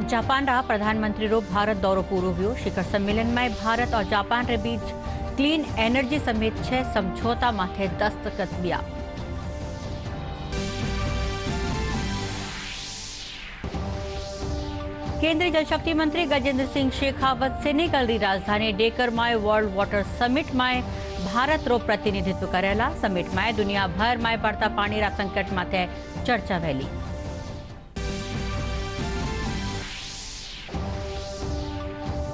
Japan रा प्रधानमंत्री रो भारत दौरो पूरो हुयो। शिखर सम्मेलन में भारत और जापान रे बीच क्लीन एनर्जी समेत 6 समझौता माथे दस्तखत हुआ। केंद्रीय जल शक्ति मंत्री गजेंद्र सिंह शेखावत सेनेगल री राजधानी डेकर में वर्ल्ड वाटर समिट में भारत रो प्रतिनिधित्व करेला। समिट में दुनिया भर में बढ़ता पानी रा संकट माथे चर्चा वेली।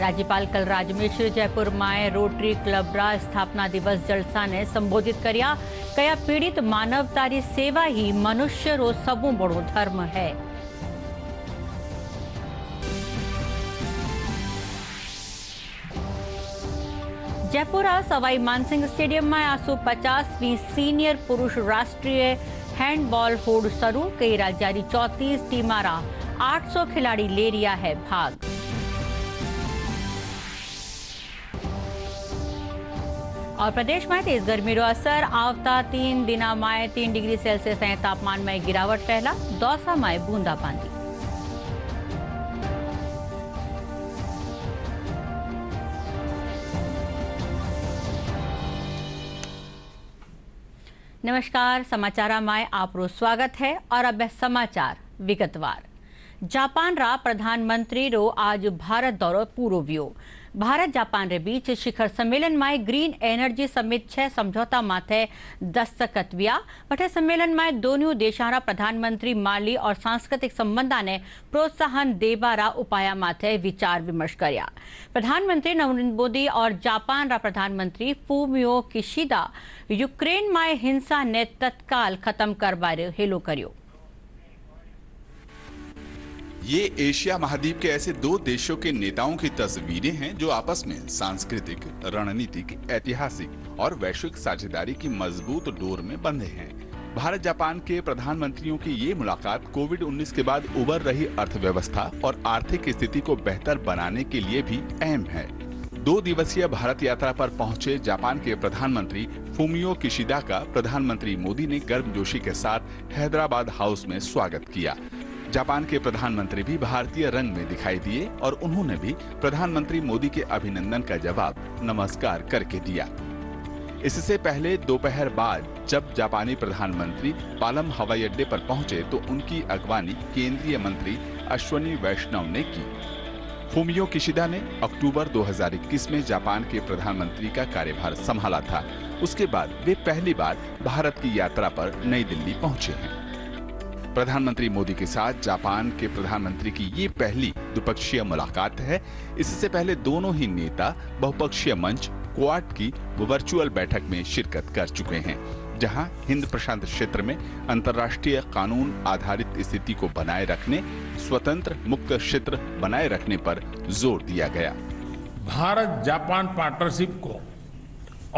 राज्यपाल कलराज मिश्र जयपुर में रोटरी क्लब रा स्थापना दिवस जलसा ने संबोधित किया। कया पीड़ित मानवतारी सेवा ही मनुष्य रो सबु बड़ो धर्म है। जयपुर सवाई मानसिंह स्टेडियम में 850वीं सीनियर पुरुष राष्ट्रीय हैंडबॉल होड़ शुरू। कई राज्य 34 टीमारा 800 खिलाड़ी ले रिया है भाग। और प्रदेश में तेज गर्मी रो असर आवता 3 दिन में 3 डिग्री सेल्सियस तापमान में गिरावट पहला। दौसा में बूंदाबांदी। नमस्कार, समाचार में आपरो स्वागत है। और अब समाचार विगतवार। जापान रा प्रधानमंत्री रो आज भारत दौरो पूरो हुयो। भारत जापान रे बीच शिखर सम्मेलन में ग्रीन एनर्जी समेत 6 समझौता माथे दस्तखत हुआ। वटे सम्मेलन में दोनों देशां प्रधानमंत्री माली और सांस्कृतिक संबंधा ने प्रोत्साहन देवारा उपाय माथे विचार विमर्श किया। प्रधानमंत्री नरेंद्र मोदी और जापान रा प्रधानमंत्री फूमियो किशिदा यूक्रेन में हिंसा ने तत्काल खत्म करवाने हेलो करियो। ये एशिया महाद्वीप के ऐसे 2 देशों के नेताओं की तस्वीरें हैं जो आपस में सांस्कृतिक, रणनीतिक, ऐतिहासिक और वैश्विक साझेदारी की मजबूत डोर में बंधे हैं। भारत जापान के प्रधानमंत्रियों की ये मुलाकात कोविड-19 के बाद उभर रही अर्थव्यवस्था और आर्थिक स्थिति को बेहतर बनाने के लिए भी अहम है। 2 दिवसीय भारत यात्रा पर पहुंचे जापान के प्रधानमंत्री फूमियो किशिदा का प्रधानमंत्री मोदी ने गर्मजोशी के साथ हैदराबाद हाउस में स्वागत किया। जापान के प्रधानमंत्री भी भारतीय रंग में दिखाई दिए और उन्होंने भी प्रधानमंत्री मोदी के अभिनंदन का जवाब नमस्कार करके दिया। इससे पहले दोपहर बाद जब जापानी प्रधानमंत्री पालम हवाई अड्डे पर पहुंचे तो उनकी अगवानी केंद्रीय मंत्री अश्विनी वैष्णव ने की। फूमियो किशिदा ने अक्टूबर 2021 में जापान के प्रधानमंत्री का कार्यभार संभाला था। उसके बाद वे पहली बार भारत की यात्रा पर नई दिल्ली पहुंचे हैं। प्रधानमंत्री मोदी के साथ जापान के प्रधानमंत्री की ये पहली द्विपक्षीय मुलाकात है। इससे पहले दोनों ही नेता बहुपक्षीय मंच क्वाड की वर्चुअल बैठक में शिरकत कर चुके हैं, जहां हिंद प्रशांत क्षेत्र में अंतर्राष्ट्रीय कानून आधारित स्थिति को बनाए रखने, स्वतंत्र मुक्त क्षेत्र बनाए रखने पर जोर दिया गया। भारत जापान पार्टनरशिप को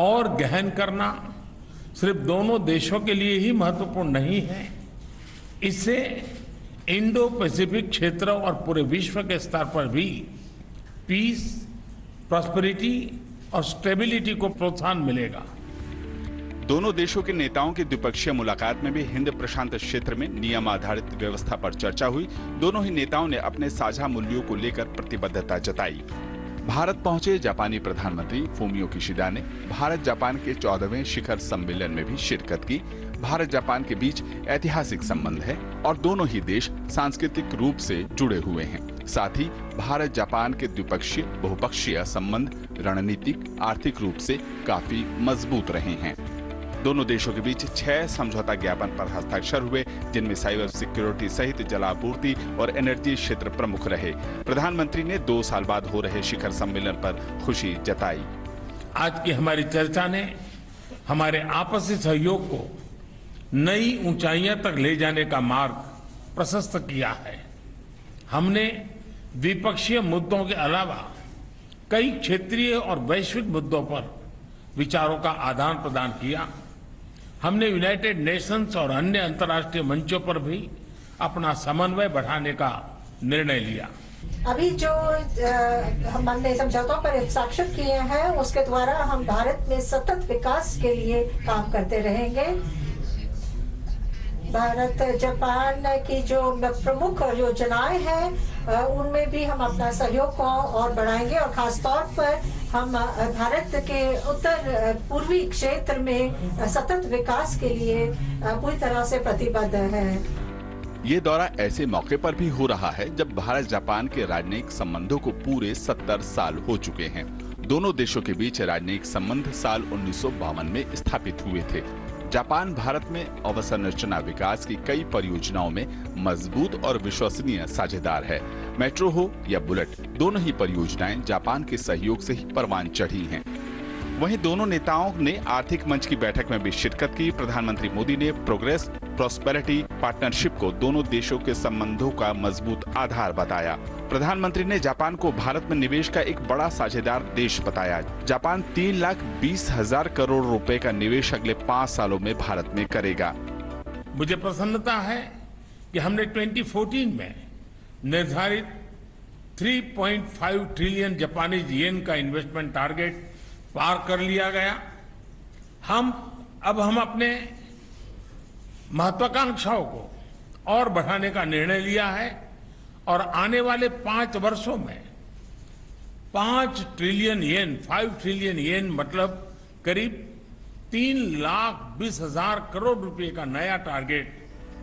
और गहन करना सिर्फ दोनों देशों के लिए ही महत्वपूर्ण नहीं है, इससे इंडो पैसिफिक क्षेत्र और पूरे विश्व के स्तर पर भी पीस, प्रॉस्पेरिटी और स्टेबिलिटी को प्रोत्साहन मिलेगा। दोनों देशों के नेताओं की द्विपक्षीय मुलाकात में भी हिंद प्रशांत क्षेत्र में नियम आधारित व्यवस्था पर चर्चा हुई। दोनों ही नेताओं ने अपने साझा मूल्यों को लेकर प्रतिबद्धता जताई। भारत पहुंचे जापानी प्रधानमंत्री फूमियो किशिदा ने भारत जापान के 14वें शिखर सम्मेलन में भी शिरकत की। भारत जापान के बीच ऐतिहासिक संबंध है और दोनों ही देश सांस्कृतिक रूप से जुड़े हुए हैं। साथ ही भारत जापान के द्विपक्षीय बहुपक्षीय संबंध रणनीतिक, आर्थिक रूप से काफी मजबूत रहे हैं। दोनों देशों के बीच 6 समझौता ज्ञापन पर हस्ताक्षर हुए, जिनमें साइबर सिक्योरिटी सहित जलापूर्ति और एनर्जी क्षेत्र प्रमुख रहे। प्रधानमंत्री ने 2 साल बाद हो रहे शिखर सम्मेलन पर खुशी जताई। आज की हमारी चर्चा ने हमारे आपसी सहयोग को नई ऊंचाइयों तक ले जाने का मार्ग प्रशस्त किया है। हमने द्विपक्षीय मुद्दों के अलावा कई क्षेत्रीय और वैश्विक मुद्दों पर विचारों का आदान प्रदान किया। हमने यूनाइटेड नेशंस और अन्य अंतर्राष्ट्रीय मंचों पर भी अपना समन्वय बढ़ाने का निर्णय लिया। अभी जो हमने समझौतों पर हस्ताक्षर किए हैं उसके द्वारा हम भारत में सतत विकास के लिए काम करते रहेंगे। भारत जापान की जो प्रमुख योजनाएं हैं उनमें भी हम अपना सहयोग को और बढ़ाएंगे और खास तौर पर हम भारत के उत्तर पूर्वी क्षेत्र में सतत विकास के लिए पूरी तरह से प्रतिबद्ध है। ये दौरा ऐसे मौके पर भी हो रहा है जब भारत जापान के राजनयिक संबंधों को पूरे 70 साल हो चुके हैं। दोनों देशों के बीच राजनयिक संबंध साल 1952 में स्थापित हुए थे। जापान भारत में अवसंरचना विकास की कई परियोजनाओं में मजबूत और विश्वसनीय साझेदार है। मेट्रो हो या बुलेट, दोनों ही परियोजनाएं जापान के सहयोग से ही परवान चढ़ी हैं। वहीं दोनों नेताओं ने आर्थिक मंच की बैठक में भी शिरकत की। प्रधानमंत्री मोदी ने प्रोग्रेस प्रॉस्पेरिटी पार्टनरशिप को दोनों देशों के संबंधों का मजबूत आधार बताया। प्रधानमंत्री ने जापान को भारत में निवेश का एक बड़ा साझेदार देश बताया। जापान 3,20,000 करोड़ रुपए का निवेश अगले 5 सालों में भारत में करेगा। मुझे प्रसन्नता है कि हमने 2014 में निर्धारित 3.5 ट्रिलियन जापानीज येन का इन्वेस्टमेंट टारगेट पार कर लिया गया। अब हम अपने महत्वाकांक्षाओं को और बढ़ाने का निर्णय लिया है और आने वाले 5 वर्षों में 5 ट्रिलियन येन, 5 ट्रिलियन येन मतलब करीब 3,20,000 करोड़ रुपए का नया टारगेट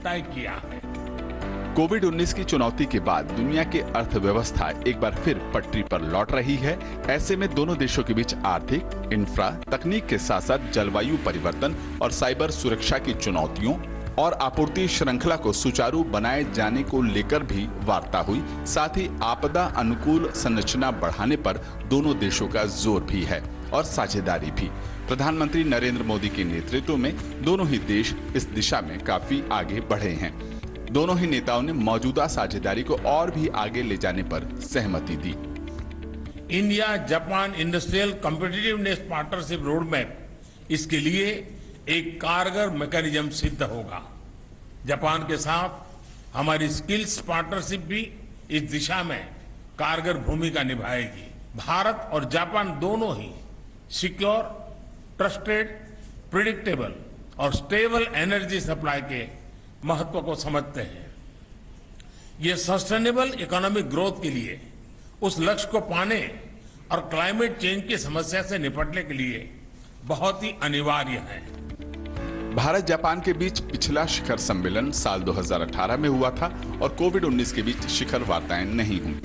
तय किया है। कोविड-19 की चुनौती के बाद दुनिया की अर्थव्यवस्था एक बार फिर पटरी पर लौट रही है। ऐसे में दोनों देशों के बीच आर्थिक, इंफ्रा, तकनीक के साथ साथ जलवायु परिवर्तन और साइबर सुरक्षा की चुनौतियों और आपूर्ति श्रृंखला को सुचारू बनाए जाने को लेकर भी वार्ता हुई। साथ ही आपदा अनुकूल संरचना बढ़ाने पर दोनों देशों का जोर भी है और साझेदारी भी। प्रधानमंत्री नरेंद्र मोदी के नेतृत्व में दोनों ही देश इस दिशा में काफी आगे बढ़े हैं। दोनों ही नेताओं ने मौजूदा साझेदारी को और भी आगे ले जाने पर सहमति दी। India Japan industrial competitiveness partnership road map इसके लिए एक कारगर मैकेनिज्म सिद्ध होगा। जापान के साथ हमारी स्किल्स पार्टनरशिप भी इस दिशा में कारगर भूमिका निभाएगी। भारत और जापान दोनों ही सिक्योर, ट्रस्टेड, प्रिडिक्टेबल और स्टेबल एनर्जी सप्लाई के महत्व को समझते हैं। ये सस्टेनेबल इकोनॉमिक ग्रोथ के लिए, उस लक्ष्य को पाने और क्लाइमेट चेंज की समस्या से निपटने के लिए बहुत ही अनिवार्य है। भारत जापान के बीच पिछला शिखर सम्मेलन साल 2018 में हुआ था और कोविड-19 के बीच शिखर वार्ताएं नहीं हुई।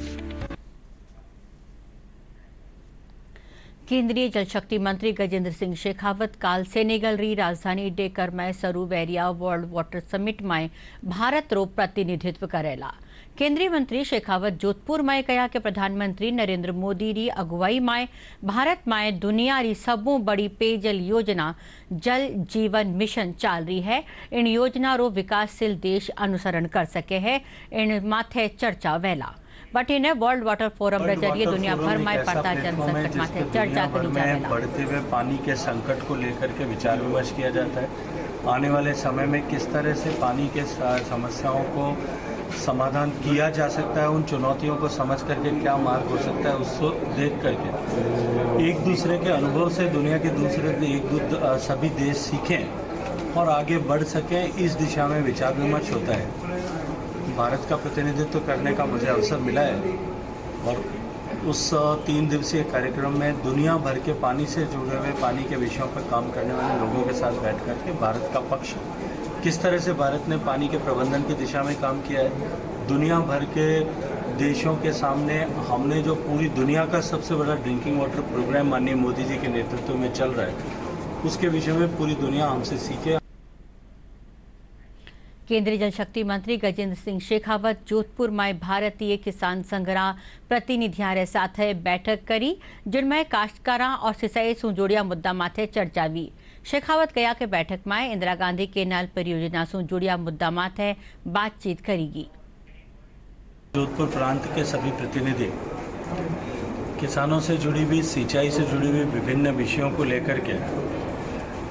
केंद्रीय जल शक्ति मंत्री गजेंद्र सिंह शेखावत काल सेनेगल री राजधानी डेकर में सरुवेरिया वर्ल्ड वाटर समिट में भारत रो प्रतिनिधित्व करेला। केंद्रीय मंत्री शेखावत जोधपुर में कहा कि प्रधानमंत्री नरेंद्र मोदी री अगुवाई में भारत में दुनिया री सबों बड़ी पेयजल योजना जल जीवन मिशन चाल रही है। इन योजना रो विकासशील देश अनुसरण कर सके है। इन माथे चर्चा वेला बटिने वर्ल्ड वाटर फोरम के जरिए दुनिया भर में पड़ता जल संकट माथे चर्चा करी जाएगा। बढ़ते हुए पानी के संकट को लेकर के विचार विमर्श किया जाता है। आने वाले समय में किस तरह से पानी के समस्याओं को समाधान किया जा सकता है, उन चुनौतियों को समझ करके क्या मार्ग हो सकता है, उसको देख करके एक दूसरे के अनुभव से दुनिया के सभी देश सीखें और आगे बढ़ सकें, इस दिशा में विचार विमर्श होता है। भारत का प्रतिनिधित्व करने का मुझे अवसर मिला है और उस 3 दिवसीय कार्यक्रम में दुनिया भर के पानी से जुड़े हुए पानी के विषयों पर काम करने वाले लोगों के साथ बैठ करके भारत का पक्ष, किस तरह से भारत ने पानी के प्रबंधन की दिशा में काम किया है, दुनिया भर के देशों के सामने हमने जो पूरी दुनिया का सबसे बड़ा ड्रिंकिंग वाटर प्रोग्राम माननीय मोदी जी के नेतृत्व में चल रहा है, उसके विषय में पूरी दुनिया हमसे सीखे। केंद्रीय जल शक्ति मंत्री गजेंद्र सिंह शेखावत जोधपुर में भारतीय किसान संघरा प्रतिनिधियों रे साथे बैठक करी, जिनमें काश्तकारा और सिंचाई से जुड़िया मुद्दा माथे चर्चा हुई। शेखावत कहा कि बैठक में इंदिरा गांधी केनाल परियोजना से जुड़िया मुद्दा माथे बातचीत करेगी। जोधपुर प्रांत के सभी प्रतिनिधि किसानों से जुड़ी हुई, सिंचाई से जुड़ी हुई विभिन्न विषयों को लेकर के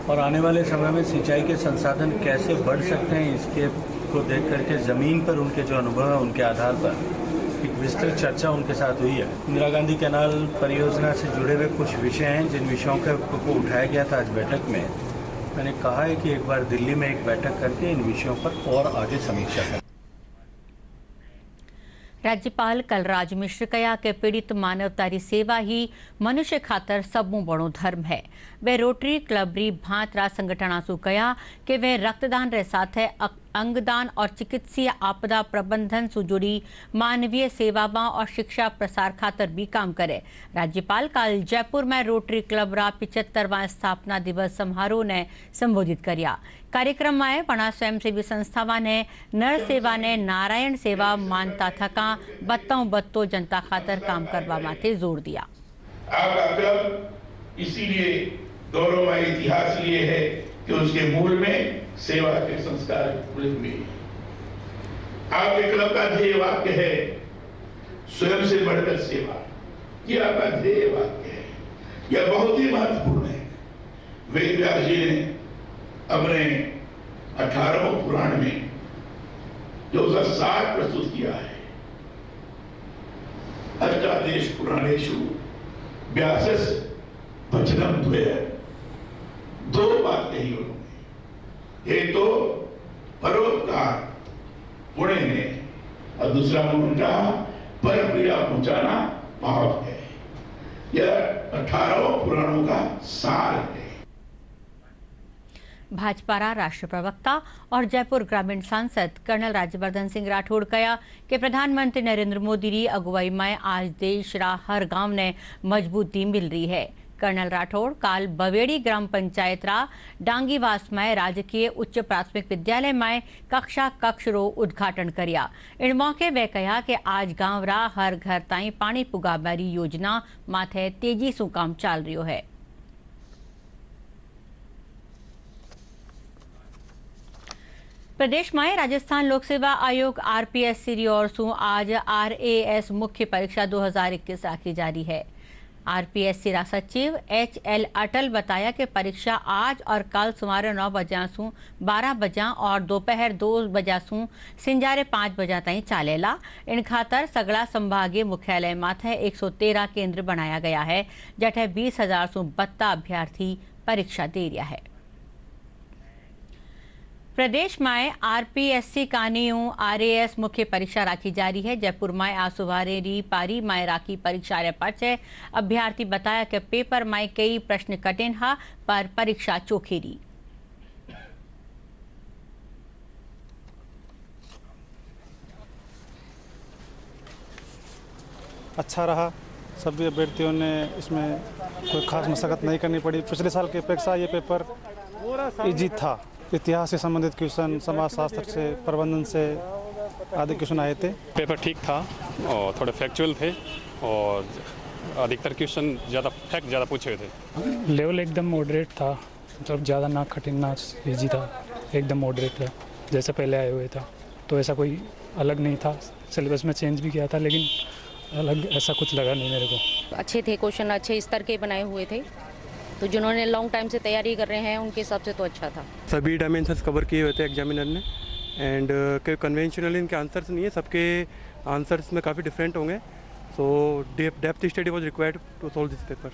और आने वाले समय में सिंचाई के संसाधन कैसे बढ़ सकते हैं, इसके को देख करके ज़मीन पर उनके जो अनुभव है उनके आधार पर एक विस्तृत चर्चा उनके साथ हुई है। इंदिरा गांधी कैनाल परियोजना से जुड़े हुए कुछ विषय हैं जिन विषयों को उठाया गया था आज बैठक में, मैंने कहा है कि एक बार दिल्ली में एक बैठक करके इन विषयों पर और आगे समीक्षा करें। राज्यपाल कलराज मिश्र कया के पीड़ित मानवतारी सेवा ही मनुष्य खातर सबू बड़ो धर्म है। वे रोटरी क्लब री भांतरा संगठनासु कया कि वे रक्तदान रे साथे अंगदान और चिकित्सीय आपदा प्रबंधन से जुड़ी मानवीय सेवाओं और शिक्षा प्रसार खातर भी काम करे। राज्यपाल कल जयपुर में रोटरी क्लब रा 75वां स्थापना दिवस समारोह ने संबोधित किया। कार्यक्रम में पण स्वयंसेवी संस्थावां ने नर सेवा ने नारायण सेवा मानता थका बत्तो जनता खातर काम करवा माटे जोर दिया। आपका क्लब इसीलिए गौरवमय इतिहास लिए है कि उसके मूल में सेवा के संस्कार जुड़े हुए हैं। आपके क्लब का ध्येय वाक्य है स्वयं से बढ़कर सेवा। ये आपका ध्येय वाक्य है, यह बहुत ही महत्वपूर्ण है। वेद व्यास जी ने अपने 18वें पुराण में जो उसका सार प्रस्तुत किया है, अष्टादश पुराणेषु व्यासस् वचनम द्वयम्, दो बात कही उन्होंने। एक तो परोपकार पुण्य है और दूसरा उनका पर पीड़ा पहुंचाना पाप है। यह 18 पुराणों का सार है। भाजपा राष्ट्रीय प्रवक्ता और जयपुर ग्रामीण सांसद कर्नल राज्यवर्धन सिंह राठौड़ कहा कि प्रधानमंत्री नरेंद्र मोदी की अगुवाई में आज देश रा हर गांव ने मजबूती मिल रही है। कर्नल राठौड़ काल बवेड़ी ग्राम पंचायत रा डांगीवास में राजकीय उच्च प्राथमिक विद्यालय में कक्ष रो उद्घाटन किया। इन मौके वे कहा कि आज गांव रा हर घर ताई पानी पुगाबारी योजना माथे तेजी से काम चाल रह्यो है। प्रदेश में राजस्थान लोक सेवा आयोग आरपीएससी री ओर से आज आरएएस मुख्य परीक्षा 2021 राखी जारी है। आरपीएससी रा सचिव एचएल अटल बताया कि परीक्षा आज और कल सुमारे 9 बजा से 12 बजा और दोपहर 2 बजा से सिंजारे 5 बजा तई चालेला। इन खातर सगड़ा संभागीय मुख्यालय माथे 113 केंद्र बनाया गया है, जठे 20,000 से 72 अभ्यर्थी परीक्षा दे रहा है। प्रदेश में आरपीएससी कानियों आरएएस मुख्य परीक्षा राखी जारी है। जयपुर में आज सुबह पारी में राखी परीक्षा रे पाचे अभ्यर्थी बताया कि पेपर में कई प्रश्न कठिन हा पर परीक्षा चोखी रही। अच्छा रहा, सभी अभ्यर्थियों ने इसमें कोई खास मशक्कत नहीं करनी पड़ी। पिछले साल की अपेक्षा ये पेपर इजी था। इतिहास से संबंधित क्वेश्चन, समाजशास्त्र से, प्रबंधन से आदि क्वेश्चन आए थे। पेपर ठीक था और थोड़े फैक्चुअल थे और अधिकतर क्वेश्चन ज़्यादा पूछे थे। लेवल एकदम मॉडरेट था, मतलब ज़्यादा ना कठिन ना इजी था, एकदम मॉडरेट था जैसे पहले आए हुए था। तो ऐसा कोई अलग नहीं था। सिलेबस में चेंज भी किया था लेकिन अलग ऐसा कुछ लगा नहीं मेरे को। अच्छे थे क्वेश्चन, अच्छे स्तर के बनाए हुए थे, तो जिन्होंने लॉन्ग टाइम से तैयारी कर रहे हैं उनके हिसाब से तो अच्छा था। सभी डायमेंशंस कवर किए हुए थे एग्जामिनर ने एंड कन्वेंशनल इनके आंसर्स नहीं है, सबके आंसर्स में काफ़ी डिफरेंट होंगे। So depth study was required to solve this paper.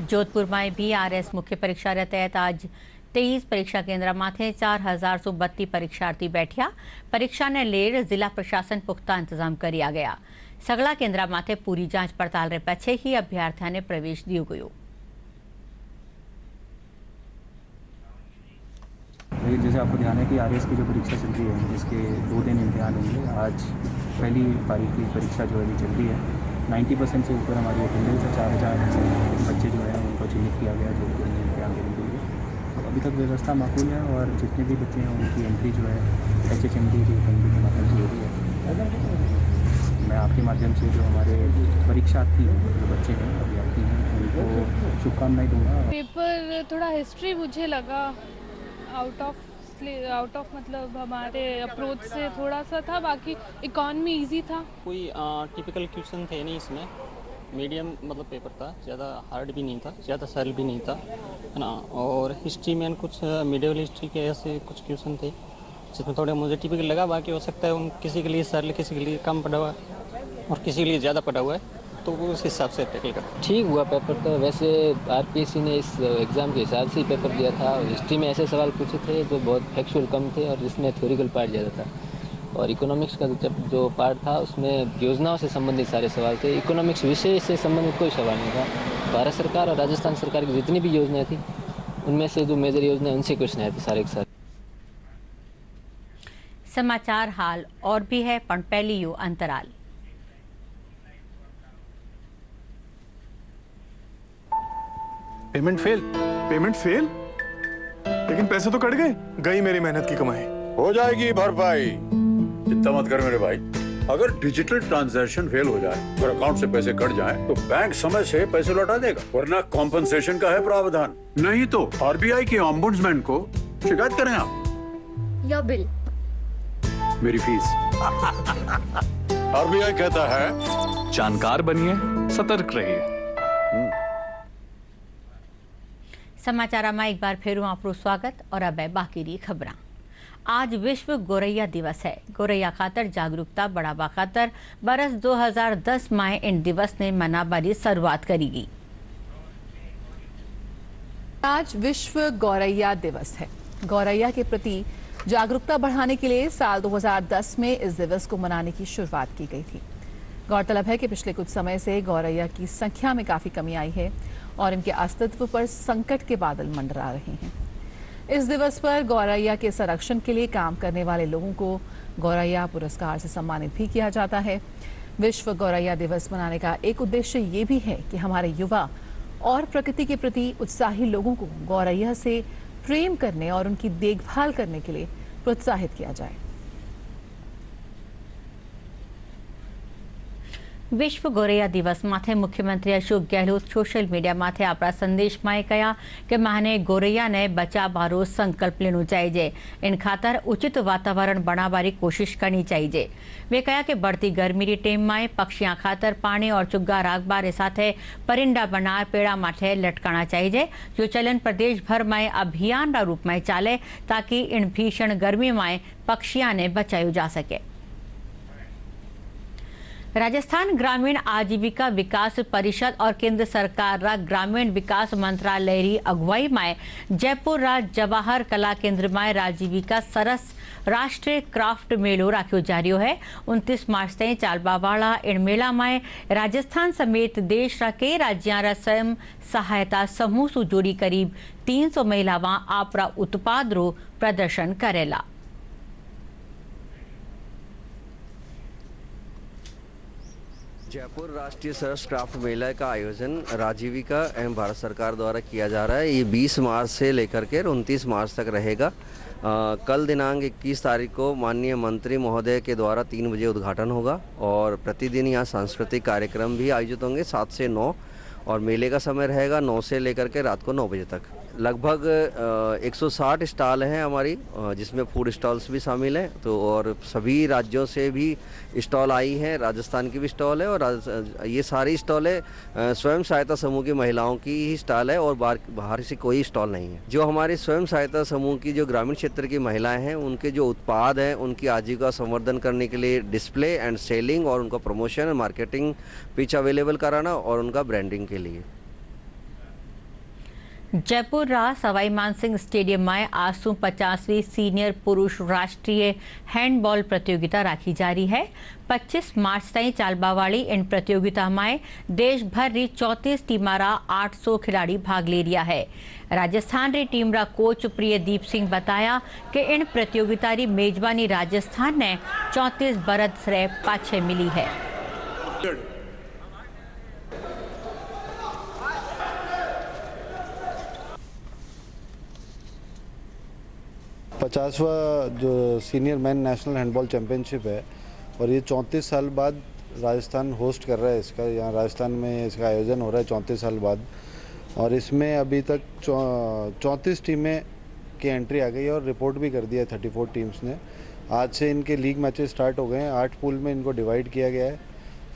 Jodhpur में भी आरएस मुख्य परीक्षा रे तहत आज 23 परीक्षा केंद्र माथे 4,032 परीक्षार्थी बैठा। परीक्षा ने लेर जिला प्रशासन पुख्ता इंतजाम किया गया। सगड़ा केंद्र माथे पूरी जांच पड़ताल रे पछे ही अभ्यर्थियों ने प्रवेश दियो गयो। जैसे आपको ध्यान है कि आरएएस की जो परीक्षा चल रही है इसके 2 दिन इम्तिहान होंगे। आज पहली पारी की परीक्षा जो अभी चल रही है 90% से ऊपर हमारी अटेंडेंस है। 4,000 बच्चे जो हैं उनको चिन्हित किया गया जो इम्तिहान देने के लिए। तो अभी तक व्यवस्था माकूल है और जितने भी बच्चे हैं उनकी एंट्री जो है HHMD की कमेटी के माध्यम से हो रही है। मैं आपके माध्यम से जो हमारे परीक्षार्थी जो बच्चे हैं अभ्यर्थी हैं उनको शुभकामनाएं दूंगा। पेपर थोड़ा हिस्ट्री मुझे लगा आउट ऑफ मतलब हमारे अप्रोच से थोड़ा सा था, बाकी इकॉनमी इजी था। कोई टिपिकल क्वेश्चन थे नहीं इसमें, मीडियम मतलब पेपर था, ज़्यादा हार्ड भी नहीं था, ज़्यादा सरल भी नहीं था, है ना। और हिस्ट्री में कुछ मिडिवल हिस्ट्री के ऐसे कुछ क्वेश्चन थे जिसमें थोड़े मुझे टिपिकल लगा। बाकी हो सकता है उन किसी के लिए सरल, किसी के लिए कम पढ़ा हुआ है और किसी के लिए ज़्यादा पढ़ा हुआ है, तो वो उस हिसाब से टैकल करते। ठीक हुआ पेपर तो। वैसे आरपीएससी ने इस एग्ज़ाम के हिसाब से ही पेपर दिया था। हिस्ट्री में ऐसे सवाल पूछे थे जो बहुत फैक्चुअल कम थे और जिसमें थ्योरिकल पार्ट ज़्यादा था। और इकोनॉमिक्स का जो पार्ट था उसमें योजनाओं से संबंधित सारे सवाल थे। इकोनॉमिक्स विषय से संबंधित कोई सवाल नहीं था। भारत सरकार और राजस्थान सरकार की जितनी भी योजनाएं थी उनमें से जो मेजर योजना है उनसे क्वेश्चन आए थे सारे के सारे। समाचार हाल और भी है, पण पहली यू अंतराल। Payment fail. Payment fail? लेकिन पैसे तो कट गए। गई मेरी मेहनत की कमाई। हो जाएगी भरपाई, चिंता मत कर मेरे भाई। अगर डिजिटल ट्रांजैक्शन फेल हो जाए और अकाउंट से पैसे कट जाएं, तो बैंक समय से पैसे लौटा देगा, वरना कॉम्पनसेशन का है प्रावधान। नहीं तो आरबीआई के ओम्बुड्समैन को शिकायत करें आप। या बिल, मेरी फीस। आरबीआई कहता है जानकार बनिए, सतर्क रहिए। समाचार में एक बार फिर आपको स्वागत और अब है बाकी खबर। आज विश्व गोरैया दिवस है। गोरैया खातर जागरूकता बढ़ावा खातर बरस 2010 में इन दिवस ने मनाबारी शुरुआत करेगी। आज विश्व गौरैया दिवस है। गौरैया के प्रति जागरूकता बढ़ाने के लिए साल 2010 में इस दिवस को मनाने की शुरुआत की गई थी। गौरतलब है कि पिछले कुछ समय से गौरैया की संख्या में काफी कमी आई है और इनके अस्तित्व पर संकट के बादल मंडरा रहे हैं। इस दिवस पर गौरैया के संरक्षण के लिए काम करने वाले लोगों को गौरैया पुरस्कार से सम्मानित भी किया जाता है। विश्व गौरैया दिवस मनाने का एक उद्देश्य ये भी है कि हमारे युवा और प्रकृति के प्रति उत्साही लोगों को गौरैया से प्रेम करने और उनकी देखभाल करने के लिए प्रोत्साहित किया जाए। विश्व गोरैया दिवस माथे मुख्यमंत्री अशोक गहलोत सोशल मीडिया माथे अपना संदेश में कहा कि माने गोरैया ने बचाववारो संकल्प लेनो चाहिए। इन खातर उचित वातावरण बनावारी कोशिश करनी चाहिए। वे कहा कि बढ़ती गर्मी की टेम में पक्षियां खातर पानी और चुग्गा राखबारे साथे परिंडा बनार पेड़ा माथे लटकाना चाहिए, जो चलन प्रदेश भर में अभियान रूप में चाले ताकि इन भीषण गर्मी में पक्षियां ने बचाया जा सके। राजस्थान ग्रामीण आजीविका विकास परिषद और केंद्र सरकार रा ग्रामीण विकास मंत्रालय री अगुवाई में जयपुर रा जवाहर कला केंद्र में राजीविका सरस राष्ट्रीय क्राफ्ट मेलो राख्यो जा रह्यो है। 29 मार्च तक चालबा वाला इन मेला में राजस्थान समेत देश रा कई राज्यां रा स्वयं सहायता समूह सु जोड़ी करीब 300 महिलावां आपरा उत्पाद रो प्रदर्शन करेला। जयपुर राष्ट्रीय सरस क्राफ्ट मेला का आयोजन राजीविका एवं भारत सरकार द्वारा किया जा रहा है। ये 20 मार्च से लेकर के 29 मार्च तक रहेगा। कल दिनांक 21 तारीख को माननीय मंत्री महोदय के द्वारा 3 बजे उद्घाटन होगा और प्रतिदिन यहाँ सांस्कृतिक कार्यक्रम भी आयोजित होंगे 7 से 9 और मेले का समय रहेगा 9 से लेकर के रात को 9 बजे तक। लगभग 160 स्टॉल हैं हमारी, जिसमें फूड स्टॉल्स भी शामिल हैं। तो और सभी राज्यों से भी स्टॉल आई हैं, राजस्थान की भी स्टॉल है और ये सारी स्टॉलें स्वयं सहायता समूह की महिलाओं की ही स्टॉल है और बाहर से कोई स्टॉल नहीं है। जो हमारे स्वयं सहायता समूह की जो ग्रामीण क्षेत्र की महिलाएं हैं उनके जो उत्पाद हैं उनकी आजीविका संवर्धन करने के लिए डिस्प्ले एंड सेलिंग और उनका प्रमोशन मार्केटिंग पिच अवेलेबल कराना और उनका ब्रांडिंग के लिए। जयपुर रा सवाई मानसिंह स्टेडियम में आज 50वीं सीनियर पुरुष राष्ट्रीय हैंडबॉल प्रतियोगिता राखी जा रही है। 25 मार्च तक चालबा वाली इन प्रतियोगिता में देश भर री 34 टीम रा 800 खिलाड़ी भाग ले रिया है। राजस्थान री टीम रा कोच प्रियदीप सिंह बताया कि इन प्रतियोगिता री मेजबानी राजस्थान ने 34 बरस रे पाछे मिली है। 50वां जो senior man national handball championship है और ये 34 साल बाद राजस्थान होस्ट कर रहा है इसका। यहाँ राजस्थान में इसका आयोजन हो रहा है 34 साल बाद और इसमें अभी तक 34 टीमें की एंट्री आ गई है और रिपोर्ट भी कर दिया है 34 टीम्स ने। आज से इनके लीग मैचेस स्टार्ट हो गए हैं। 8 पूल में इनको डिवाइड किया गया है।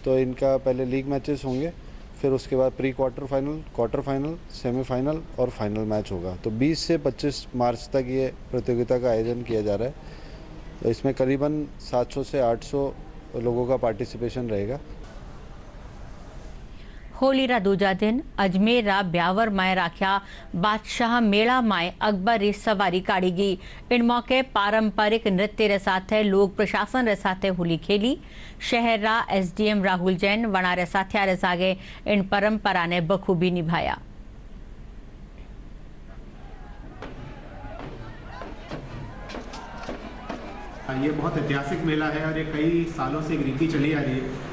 तो इनका पहले लीग मैचेस होंगे, फिर उसके बाद pre quarter final, quarter final, semifinal और फाइनल मैच होगा। तो 20 से 25 मार्च तक ये प्रतियोगिता का आयोजन किया जा रहा है। तो इसमें करीबन 700 से 800 लोगों का पार्टिसिपेशन रहेगा। होली रा दूजा दिन अजमेर रा ब्यावर माए राख्या बादशाह मेला माए अकबर री सवारी काढ़ी गई। इन मौके पारंपरिक नृत्य रे साथे लोग प्रशासन रे साथे होली खेली। शहर रा SDM राहुल जैन वणा रे साथिया रे सागे इन परंपरा ने बखूबी निभाया। ये बहुत ऐतिहासिक मेला है और ये कई सालों से एक रीति चली आ रही है।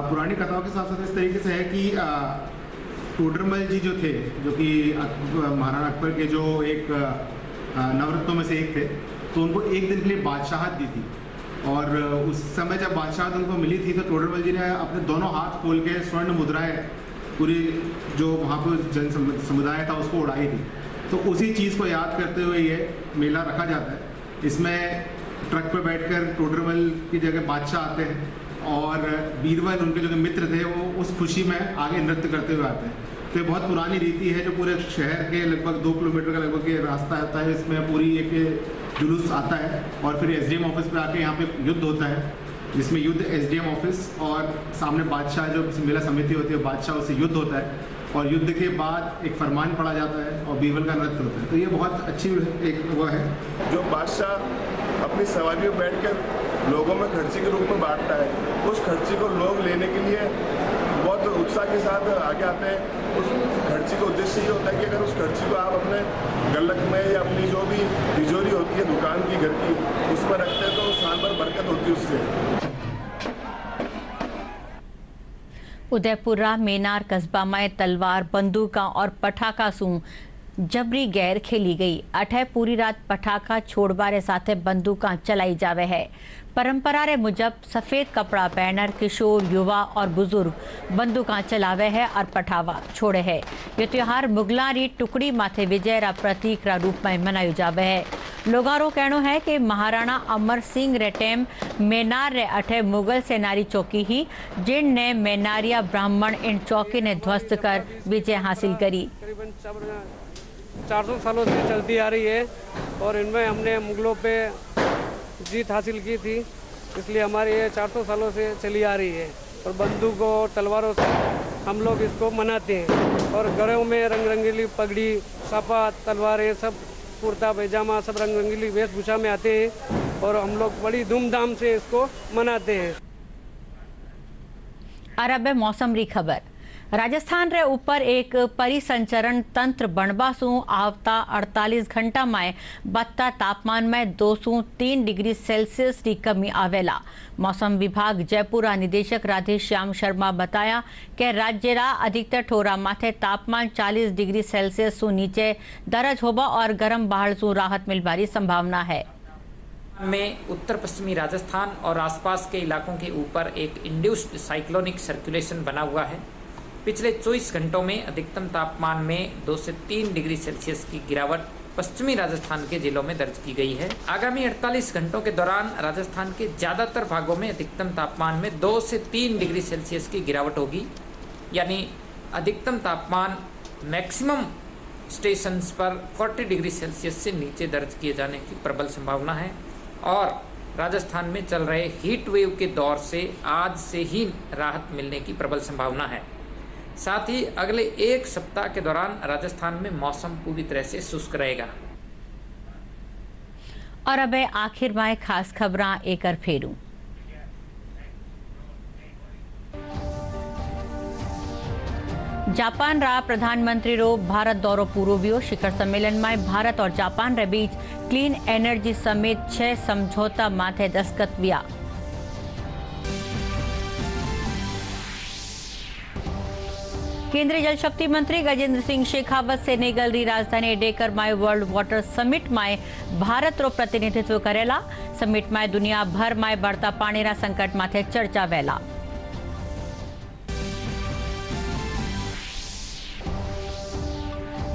पुरानी कथाओं के साथ साथ इस तरीके से है कि टोडरमल जी जो थे, जो कि महाराणा अकबर के जो एक नवरत्नों में से एक थे, तो उनको एक दिन के लिए बादशाहत दी थी। और उस समय जब बादशाहत उनको मिली थी तो टोडरमल जी ने अपने दोनों हाथ खोल के स्वर्ण मुद्राएं पूरी जो वहाँ पर जन समुदाय था उसको उड़ाई थी। तो उसी चीज़ को याद करते हुए ये मेला रखा जाता है। इसमें ट्रक पर बैठकर टोडरमल की जगह बादशाह आते हैं और बीरबल उनके जो मित्र थे वो उस खुशी में आगे नृत्य करते हुए आते हैं। तो ये बहुत पुरानी रीति है जो पूरे शहर के लगभग 2 किलोमीटर का लगभग ये रास्ता होता है। इसमें पूरी एक जुलूस आता है और फिर SDM ऑफिस पे आके यहाँ पे युद्ध होता है, जिसमें युद्ध SDM ऑफिस और सामने बादशाह जो मेला समिति होती है बादशाह उससे युद्ध होता है और युद्ध के बाद एक फरमान पढ़ा जाता है और बीरबल का नृत्य होता है। तो ये बहुत अच्छी एक वो है जो बादशाह अपनी सवारी में बैठकर लोगों में खर्ची के रूप में बांटता है। उस खर्ची को लोग लेने के लिए बहुत उत्साह के साथ आगे आते हैं। उस खर्ची का उद्देश्य ये होता है कि अगर उस खर्ची को आप अपने गल्लक में या अपनी जो भी तिजोरी होती है दुकान की घर की उसमें रखते हैं तो साल भर बरकत होती है उससे। उदयपुरा मेनार कस्बा में तलवार बंदूका और पटाखा सू जबरी गैर खेली गई। अठे पूरी रात पटाखा छोड़बारे साथे बंदूका चलाई जावे है। परंपरा रे मुजब सफेद कपड़ा पहनर किशोर युवा और बुजुर्ग बंदूका चलावे है और पटावा छोड़े है। ये त्योहार मुगला री टुकड़ी माथे विजय रा प्रतीक रा रूप में मनायो जावे है। लोगारो कहनो है कि महाराणा अमर सिंह रे टेम मेनार रे अठे मुगल सेनारी चौकी ही जिन ने मेनारिया ब्राह्मण इन चौकी ने ध्वस्त कर विजय हासिल करी। 400 सालों से चलती आ रही है और इनमें हमने मुगलों पे जीत हासिल की थी, इसलिए हमारी ये 400 सालों से चली आ रही है। और बंदूकों और तलवारों से हम लोग इसको मनाते हैं और घरों में रंग रंगीली पगड़ी सापा तलवारें सब कुर्ता पैजामा सब रंग रंगीली वेशभूषा में आते हैं और हम लोग बड़ी धूमधाम से इसको मनाते हैं। अरब मौसम री खबर। राजस्थान रे ऊपर एक परिसंचरण तंत्र बनबासू आवता 48 घंटा में बत्ता तापमान में 2 से 3 डिग्री सेल्सियस की कमी आवेला। मौसम विभाग जयपुर निदेशक राधेश्याम शर्मा बताया कि राज्य रा अधिकतर ठोरा माथे तापमान 40 डिग्री सेल्सियस सु नीचे दर्ज होगा और गर्म बहाड़ सु राहत मिलवारी संभावना है। में उत्तर पश्चिमी राजस्थान और आसपास के इलाकों के ऊपर एक इंड्यूस्ड साइक्लोनिक सर्कुलेशन बना हुआ है। पिछले 24 घंटों में अधिकतम तापमान में 2 से 3 डिग्री सेल्सियस की गिरावट पश्चिमी राजस्थान के जिलों में दर्ज की गई है। आगामी 48 घंटों के दौरान राजस्थान के ज़्यादातर भागों में अधिकतम तापमान में 2 से 3 डिग्री सेल्सियस की गिरावट होगी, यानी अधिकतम तापमान मैक्सिमम स्टेशंस पर 40 डिग्री सेल्सियस से नीचे दर्ज किए जाने की प्रबल संभावना है। और राजस्थान में चल रहे हीट वेव के दौर से आज से ही राहत मिलने की प्रबल संभावना है। साथ ही अगले 1 सप्ताह के दौरान राजस्थान में मौसम पूरी तरह से शुष्क रहेगा। और अब आखिर में खास खबरां एक फेरू। जापान रा प्रधानमंत्री रो भारत दौरो पूरो वियो। शिखर सम्मेलन में भारत और जापान रे बीच क्लीन एनर्जी समेत 6 समझौता माथे दस्तखत विया। केंद्रीय जल शक्ति मंत्री गजेंद्र सिंह शेखावत सेनेगल री राजधानी डेकर में वर्ल्ड वाटर समिट में भारत रो प्रतिनिधित्व करेला। समिट में दुनिया भर में बढ़ता पानी रा संकट माथे चर्चा वेला।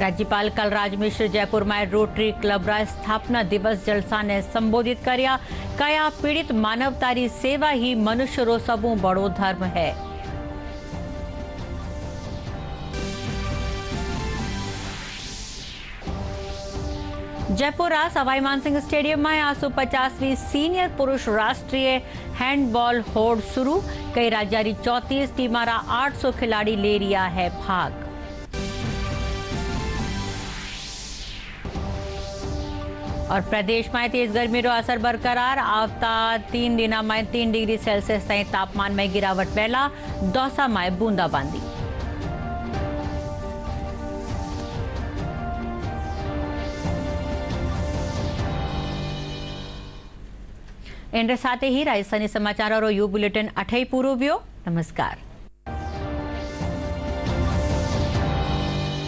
राज्यपाल कलराज मिश्र जयपुर में रोटरी क्लब रा स्थापना दिवस जलसा ने संबोधित कर्या। कया पीड़ित मानवतारी सेवा ही मनुष्य रो सबू बड़ो धर्म है। जयपुर सवाई मानसिंह स्टेडियम में 850वीं सीनियर पुरुष राष्ट्रीय हैंडबॉल होड़ शुरू। कई राज्य 34 टीमारा 800 खिलाड़ी ले रिया है भाग। और प्रदेश में तेज गर्मी रो असर बरकरार। आवता 3 दिन में 3 डिग्री सेल्सियस ताईं तापमान में गिरावट पहला। दौसा में बूंदाबांदी। इन साथ ही राजस्थानी समाचार यू बुलेटिन अठई पूरो व्यो। नमस्कार।